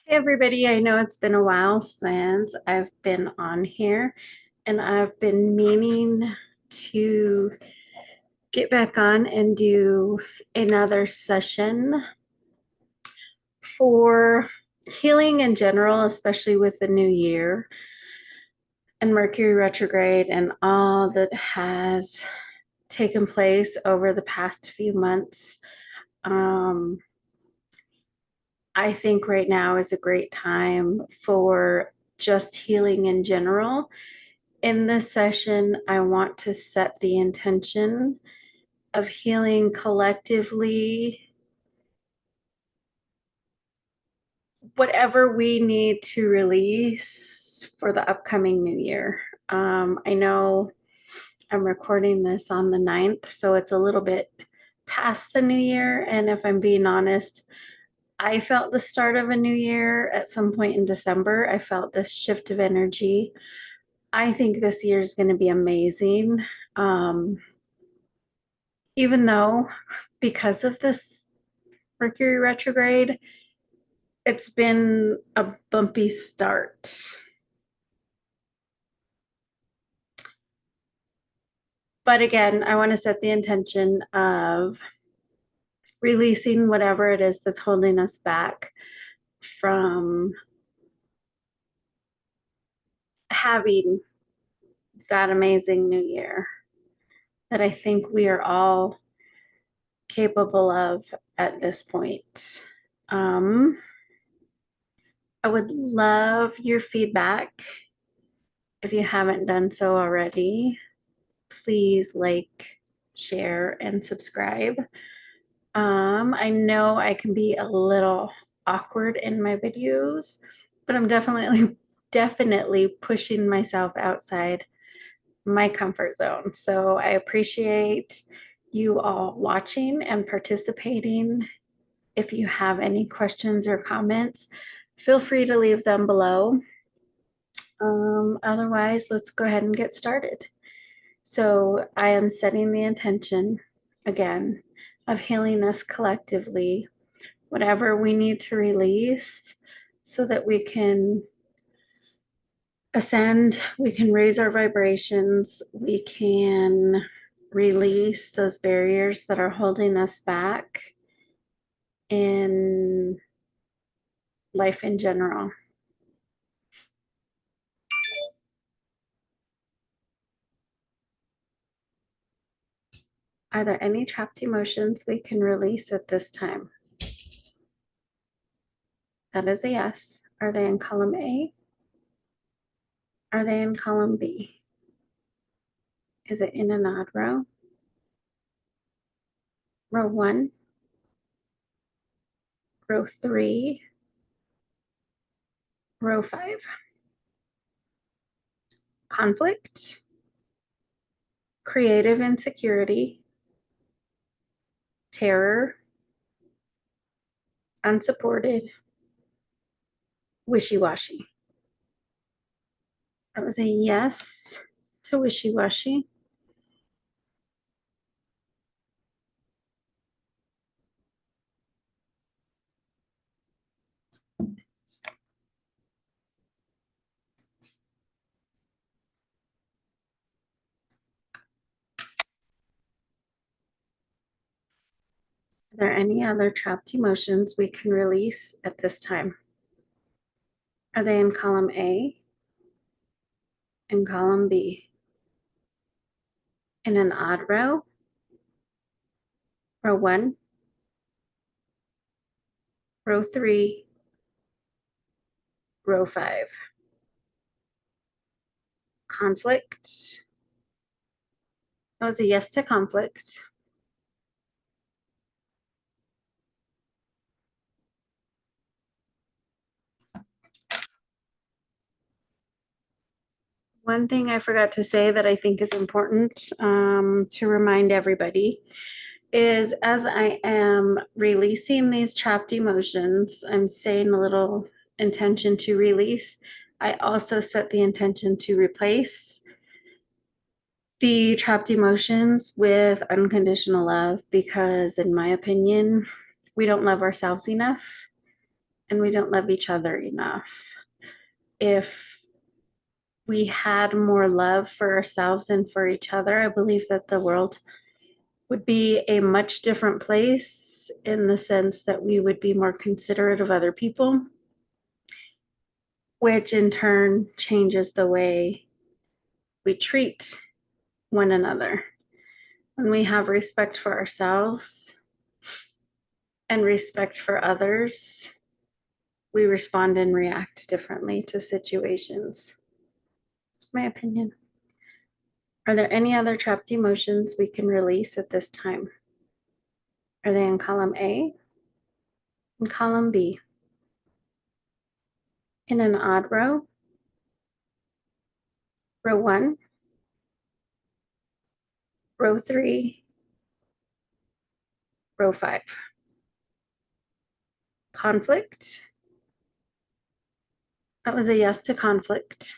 Hey everybody, I know it's been a while since I've been on here, and I've been meaning to get back on and do another session for healing in general, especially with the new year and Mercury retrograde and all that has taken place over the past few months. Um, I think right now is a great time for just healing in general. In this session, I want to set the intention of healing collectively, whatever we need to release for the upcoming new year. I know I'm recording this on the 9th, so it's a little bit past the new year. And if I'm being honest, I felt the start of a new year at some point in December. I felt this shift of energy. I think this year is going to be amazing. Um, Even though, because of this Mercury retrograde, it's been a bumpy start. But again, I want to set the intention of releasing whatever it is that's holding us back from having that amazing new year that I think we are all capable of at this point. Um, I would love your feedback if you haven't done so already. Please like, share, and subscribe. I know I can be a little awkward in my videos, but I'm definitely pushing myself outside my comfort zone. So I appreciate you all watching and participating. If you have any questions or comments, feel free to leave them below. Otherwise, let's go ahead and get started. So I am setting the intention again of healing us collectively, whatever we need to release so that we can ascend, we can raise our vibrations, we can release those barriers that are holding us back in life in general. Are there any trapped emotions we can release at this time? That is a yes. Are they in column A? Are they in column B? Is it in an odd row? Row 1, row 3, row 5. Conflict, creative insecurity, terror, unsupported, wishy-washy. That was a yes to wishy-washy. Are there any other trapped emotions we can release at this time? Are they in column A and column B? In an odd row? Row 1, row 3, row 5. Conflict. That was a yes to conflict. One thing I forgot to say that I think is important to remind everybody is as I am releasing these trapped emotions, I'm saying a little intention to release. I also set the intention to replace the trapped emotions with unconditional love because, in my opinion, we don't love ourselves enough. and we don't love each other enough. If we had more love for ourselves and for each other, I believe that the world would be a much different place in the sense that we would be more considerate of other people, which in turn changes the way we treat one another. When we have respect for ourselves and respect for others, we respond and react differently to situations. That's my opinion. Are there any other trapped emotions we can release at this time? Are they in column A and column B? In an odd row, row 1, row 3, row 5. Conflict. That was a yes to conflict.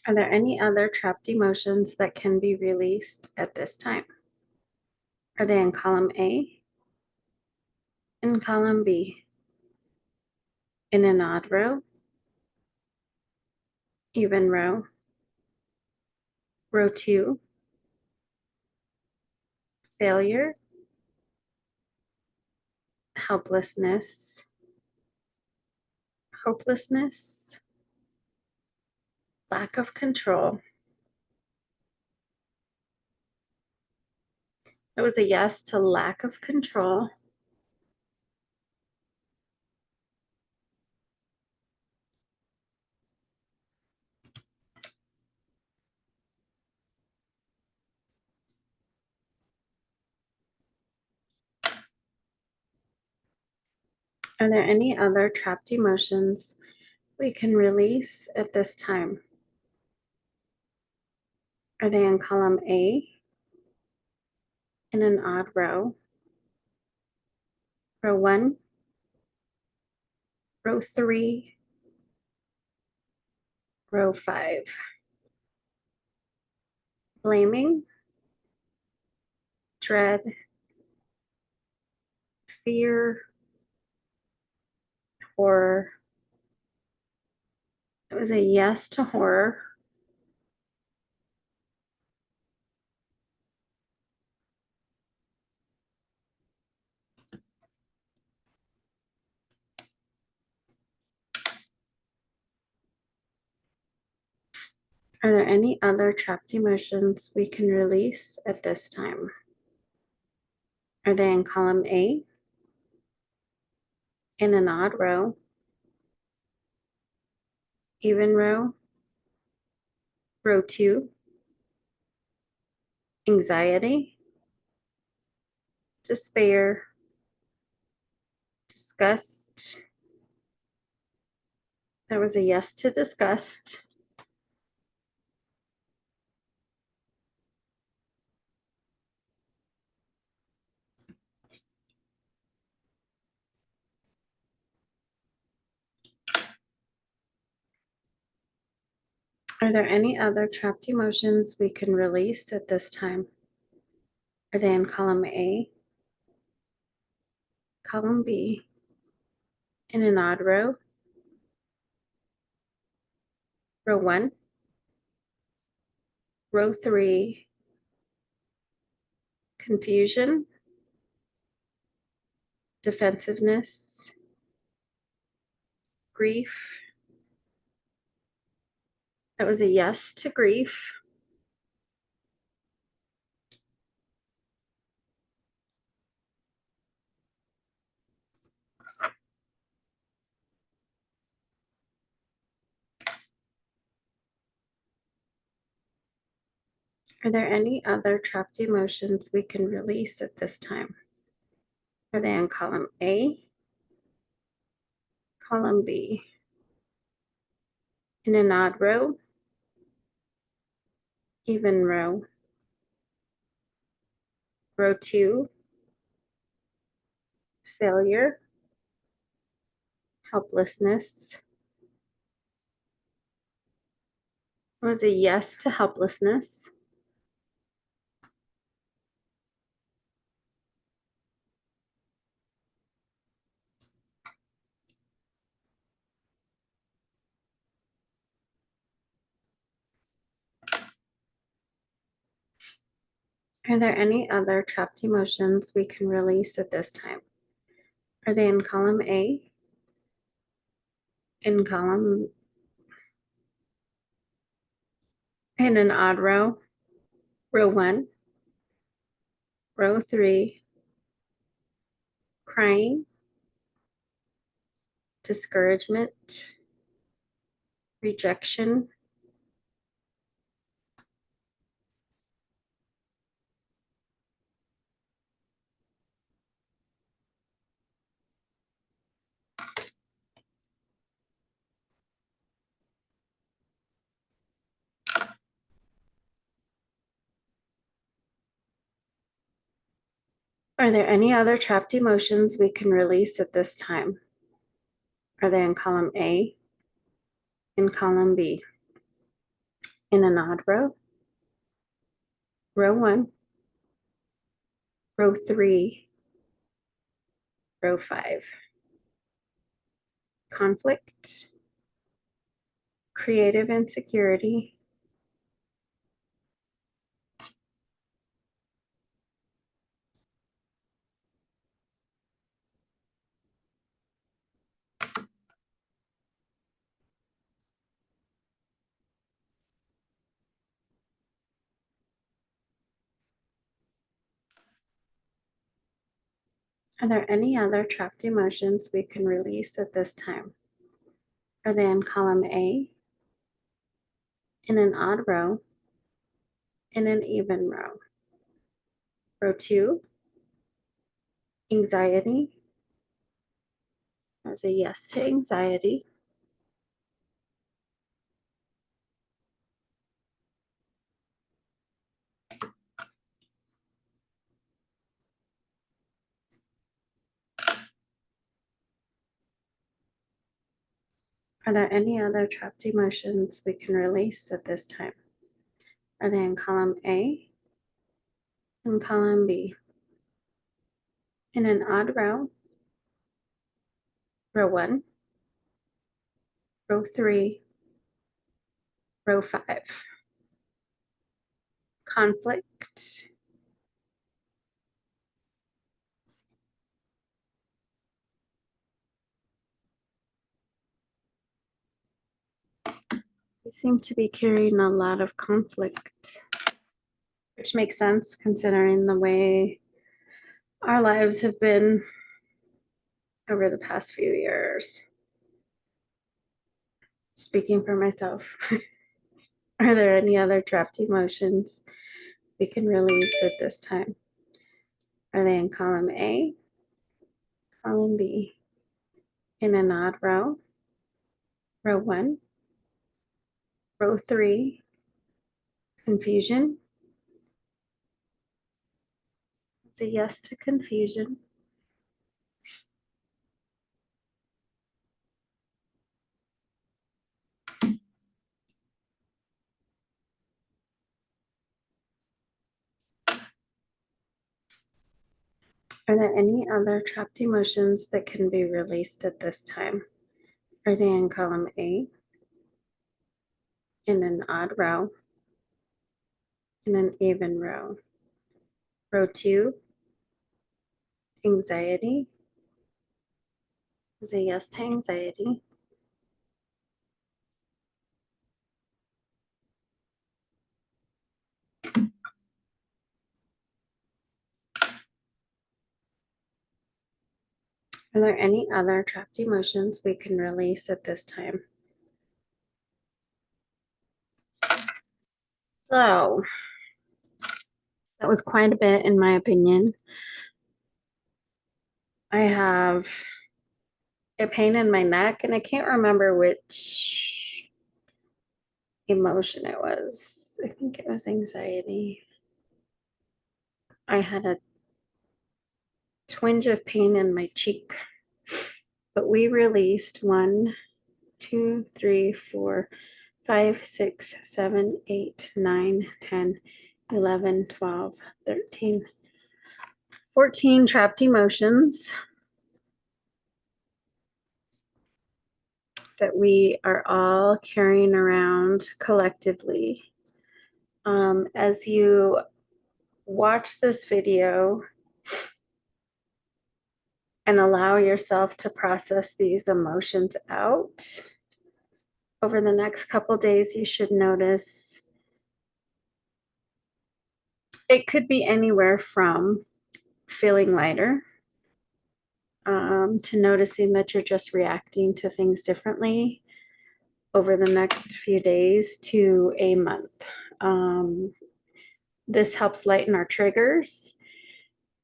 Are there any other trapped emotions that can be released at this time? Are they in column A and column B? In an odd row, even row, row 2, failure, helplessness, hopelessness, lack of control. That was a yes to lack of control. Are there any other trapped emotions we can release at this time? Are they in column A in an odd row, row 1, row 3, row 5? Blaming, dread, fear, horror. It was a yes to horror. Are there any other trapped emotions we can release at this time? Are they in column A in an odd row, even row, row 2, anxiety, despair, disgust? That was a yes to disgust. Are there any other trapped emotions we can release at this time? Are they in column A, column B, in an odd row, row 1, row 3, confusion, defensiveness, grief? That was a yes to grief. Are there any other trapped emotions we can release at this time? Are they in column A, column B, in an odd row, even row, row 2, failure, helplessness. It was a yes to helplessness. Are there any other trapped emotions we can release at this time? Are they in column A? In column, in an odd row? Row 1, row 3, crying, discouragement, rejection. Are there any other trapped emotions we can release at this time? Are they in column A? In column B? In an odd row? Row 1, row 3, row 5. Conflict, creative insecurity, are there any other trapped emotions we can release at this time? Are they in column A, in an odd row, in an even row? Row 2, anxiety. There's a yes to anxiety. Are there any other trapped emotions we can release at this time? Are they in column A, in column B, in an odd row? Row 1, row 3, row 5. Conflict, we seem to be carrying a lot of conflict, which makes sense considering the way our lives have been over the past few years. Speaking for myself, are there any other trapped emotions we can release at this time? Are they in column A, column B, in an odd row? Row 1, row 3, confusion. It's a yes to confusion. Are there any other trapped emotions that can be released at this time? Are they in column A, in an odd row, in an even row? Row 2, anxiety. Is a yes to anxiety. Are there any other trapped emotions we can release at this time? So that was quite a bit, in my opinion. I have a pain in my neck, and I can't remember which emotion it was. I think it was anxiety. I had a twinge of pain in my cheek. but we released 14 trapped emotions that we are all carrying around collectively. As you watch this video and allow yourself to process these emotions out, over the next couple days, you should notice it could be anywhere from feeling lighter to noticing that you're just reacting to things differently over the next few days to a month. This helps lighten our triggers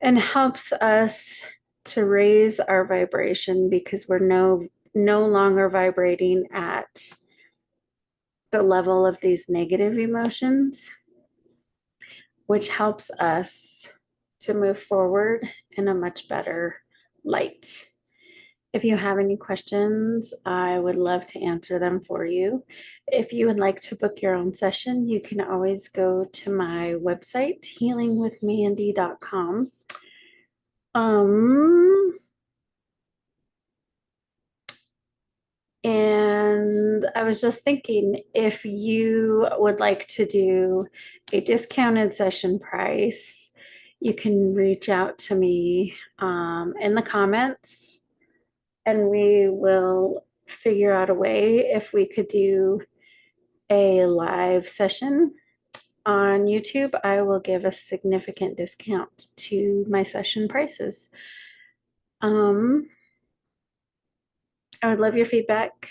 and helps us to raise our vibration because we're no longer vibrating at the level of these negative emotions, which helps us to move forward in a much better light. If you have any questions, I would love to answer them for you. If you would like to book your own session, you can always go to my website, healingwithmandy.com. And I was just thinking if you would like to do a discounted session price, you can reach out to me in the comments and we will figure out a way if we could do a live session on YouTube. I will give a significant discount to my session prices. I would love your feedback.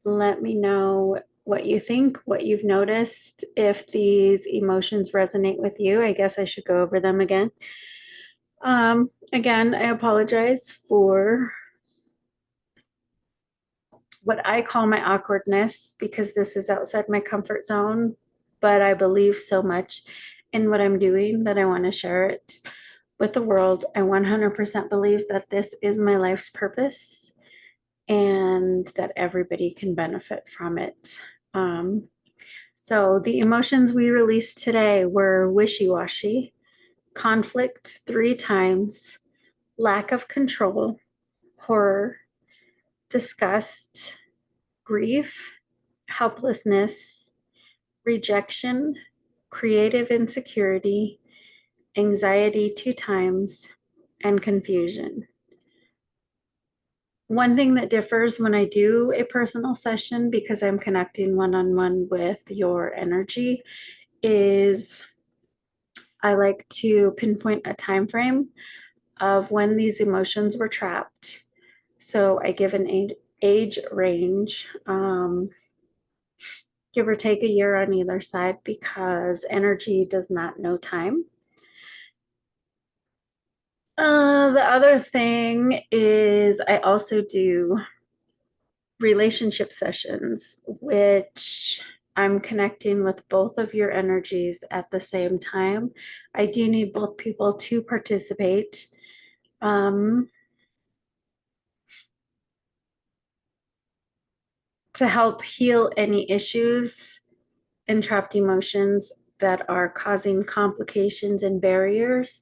Let me know what you think, what you've noticed. If these emotions resonate with you, I guess I should go over them again. Again, I apologize for what I call my awkwardness because this is outside my comfort zone, but I believe so much in what I'm doing that I want to share it with the world. I 100% believe that this is my life's purpose and that everybody can benefit from it. So the emotions we released today were wishy-washy, conflict 3 times, lack of control, horror, disgust, grief, helplessness, rejection, creative insecurity, anxiety 2 times, and confusion. One thing that differs when I do a personal session, because I'm connecting one-on-one with your energy, is I like to pinpoint a time frame of when these emotions were trapped. So I give an age range, give or take a year on either side, because energy does not know time. The other thing is I also do relationship sessions, which I'm connecting with both of your energies at the same time. I do need both people to participate. To help heal any issues and trapped emotions that are causing complications and barriers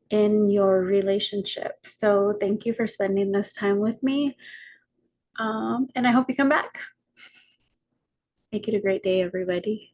in your relationship. So thank you for spending this time with me. And I hope you come back. Make it a great day, everybody.